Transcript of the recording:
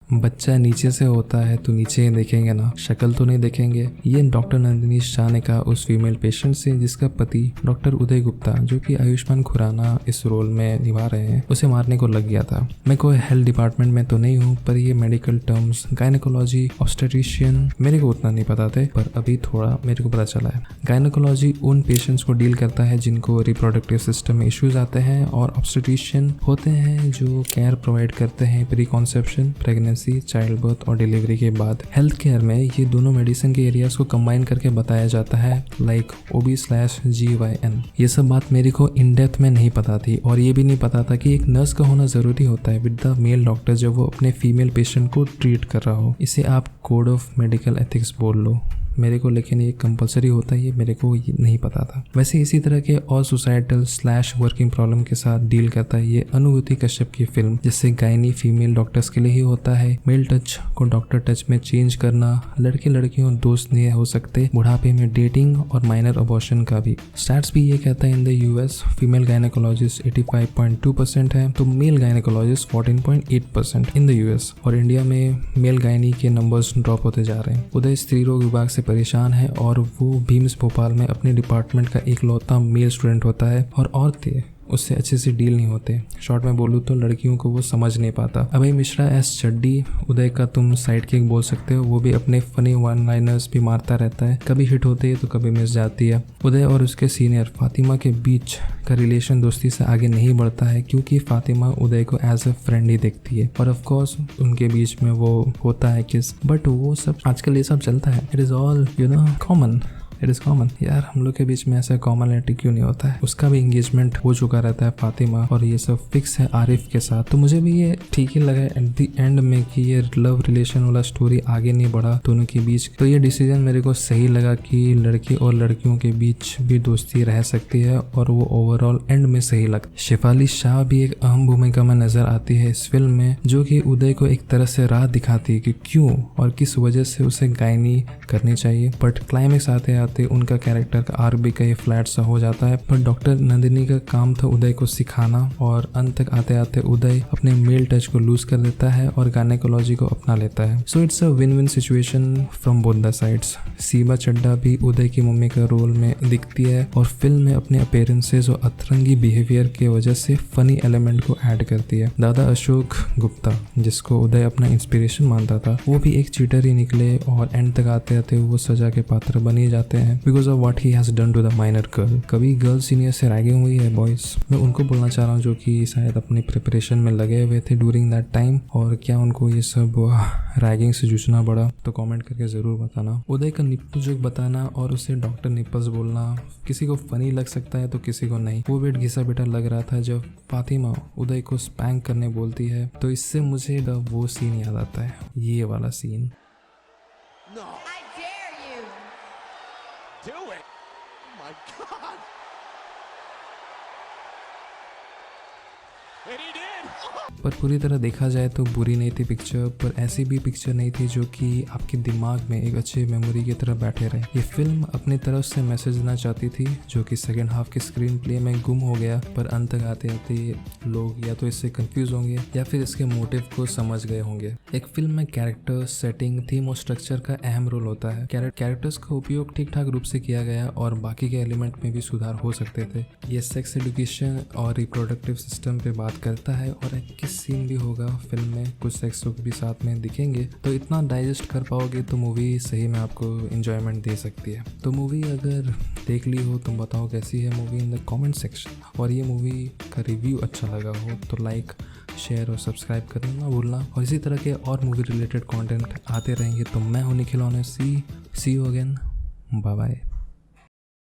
बच्चा नीचे से होता है तो नीचे ही देखेंगे ना, शक्ल तो नहीं देखेंगे। ये डॉक्टर नंदिनी शाह ने कहा उस फीमेल पेशेंट से जिसका पति डॉक्टर उदय गुप्ता, जो कि आयुष्मान खुराना इस रोल में निभा रहे हैं, उसे मारने को लग गया था। मैं कोई हेल्थ डिपार्टमेंट में तो नहीं हूँ, पर ये मेडिकल टर्म्स गायनेकोलॉजी, ऑब्स्टेट्रिशियन मेरे को उतना नहीं पता थे, पर अभी थोड़ा मेरे को पता चला है। गायनेकोलॉजी उन पेशेंट्स को डील करता है जिनको रिप्रोडक्टिव सिस्टम में इश्यूज आते हैं, और ऑब्स्टेट्रिशियन होते हैं जो केयर प्रोवाइड करते हैं pre conception, pregnancy, child birth और डिलीवरी के बाद। हेल्थ केयर में ये दोनों मेडिसिन के एरियाज को कंबाइन करके बताया जाता है, लाइक OB/GYN। ये सब बात मेरे को इन डेप्थ में नहीं पता थी, और ये भी नहीं पता था कि एक नर्स का होना जरूरी होता है विद द मेल डॉक्टर जब वो अपने फीमेल पेशेंट को ट्रीट कर रहा हो। इसे आप कोड ऑफ मेडिकल एथिक्स बोल लो मेरे को, लेकिन ये कंपलसरी होता है, ये मेरे को नहीं पता था। वैसे इसी तरह के और सोसाइटल / वर्किंग प्रॉब्लम के साथ डील करता है ये अनुभूति कश्यप की फिल्म, जिससे गायनी फीमेल डॉक्टर्स के लिए ही होता है। मेल टच को डॉक्टर टच में चेंज करना, लड़के लड़कियों दोस्त नहीं हो सकते, बुढ़ापे में डेटिंग और माइनर अबॉर्शन का भी। स्टैट्स भी ये कहता है in the US female gynaecologist 85.2% है, तो male gynaecologist 14.8% in the US। और इंडिया में मेल गायनी के नंबर्स ड्रॉप होते जा रहे हैं। उदय स्त्री रोग विभाग से परेशान है, और वो बीम्स भोपाल में अपने डिपार्टमेंट का इकलौता मेल स्टूडेंट होता है, और औरतें उससे अच्छे से डील नहीं होते। शॉर्ट में बोलूँ तो लड़कियों को वो समझ नहीं पाता। अभय मिश्रा एस चड्डी, उदय का तुम साइड किक बोल सकते हो, वो भी अपने फनी वन लाइनर्स भी मारता रहता है, कभी हिट होती है तो कभी मिस जाती है। उदय और उसके सीनियर फातिमा के बीच का रिलेशन दोस्ती से आगे नहीं बढ़ता है, क्योंकि फातिमा उदय को एज अ फ्रेंड ही देखती है, और ऑफ कोर्स उनके बीच में वो होता है किस, बट वो सब आजकल ये सब चलता है। It is all common, it is common. यार हम लोग के बीच में ऐसा कॉमनलिटी क्यों नहीं होता है। उसका भी एंगेजमेंट हो चुका रहता है फातिमा, और ये सब फिक्स है आरिफ के साथ, तो मुझे भी ये ठीक ही लगा एट द एंड में कि ये लव रिलेशन वाला स्टोरी आगे नहीं बढ़ा दोनों के बीच। तो ये डिसीजन मेरे को सही लगा कि लड़के और लड़कियों के बीच भी दोस्ती रह सकती है, और वो ओवरऑल एंड में सही लगा। शेफाली शाह भी एक अहम भूमिका में नजर आती है इस फिल्म में, जो कि उदय को एक तरह से राह दिखाती है कि क्यों और किस वजह से उसे गायनी करनी चाहिए। बट क्लाइमेक्स आते उनका कैरेक्टर का आर्क भी कहीं फ्लैट सा हो जाता है। पर डॉक्टर नंदिनी का काम था उदय को सिखाना, और अंत तक आते आते उदय अपने मेल टच को लूज कर देता है और गायनेकोलॉजी को अपना लेता है। So it's a win win situation from both the sides. Seema Chadha भी उदय की मम्मी का रोल में दिखती है, और फिल्म में अपने अपीयरेंसेस और अतरंगी बिहेवियर की वजह से फनी एलिमेंट को ऐड करती है। दादा अशोक गुप्ता, जिसको उदय अपना इंस्पिरेशन मानता था, वो भी एक चीटर ही निकले, और एंड तक आते आते वो सजा के पात्र बन ही जाते हैं because of what he has done to the minor girl. कभी गर्ल सीनियर से रैगिंग हुई है बॉयज? मैं उनको बोलना चाह रहा हूँ जो कि शायद अपनी प्रिपरेशन में लगे हुए थे ड्यूरिंग दैट टाइम, और क्या उनको ये सब रैगिंग से जूझना पड़ा, तो कमेंट करके ज़रूर बताना। उदय का निप्पल जोक बताना और उसे डॉक्टर निप्पल्स बोलना किसी को फनी लग सकता है तो किसी को नहीं। वो बेट घिसा बेटा लग रहा था जब फातिमा उदय को स्पैंक करने बोलती है, तो इससे मुझे वो सीन याद आता है, ये वाला scene. No. I dare you. Do it. Oh my God. And he did. पर पूरी तरह देखा जाए तो बुरी नहीं थी पिक्चर, पर ऐसी भी पिक्चर नहीं थी जो कि आपके दिमाग में एक अच्छी मेमोरी की तरह बैठे रहे। ये फिल्म अपनी तरफ से मैसेज देना चाहती थी, जो कि सेकेंड हाफ के स्क्रीन प्ले में गुम हो गया, पर अंत तक आते आते लोग या तो इससे कंफ्यूज होंगे या फिर इसके मोटिव को समझ गए होंगे। एक फिल्म में कैरेक्टर, सेटिंग, थीम और स्ट्रक्चर का अहम रोल होता है। कैरेक्टर्स का उपयोग ठीक ठाक रूप से किया गया, और बाकी के एलिमेंट में भी सुधार हो सकते थे। ये सेक्स एजुकेशन और रिप्रोडक्टिव सिस्टम पे बात करता है, और किस सीन भी होगा फिल्म में, कुछ सेक्स भी साथ में दिखेंगे, तो इतना डाइजेस्ट कर पाओगे तो मूवी सही में आपको एंजॉयमेंट दे सकती है। तो मूवी अगर देख ली हो तुम बताओ कैसी है movie in the comment section, और ये मूवी का रिव्यू अच्छा लगा हो तो लाइक, शेयर और सब्सक्राइब करना ना भूलना। और इसी तरह के और मूवी रिलेटेड कंटेंट आते रहेंगे। तो मैं हूं Nikhil honest, see you again, bye bye.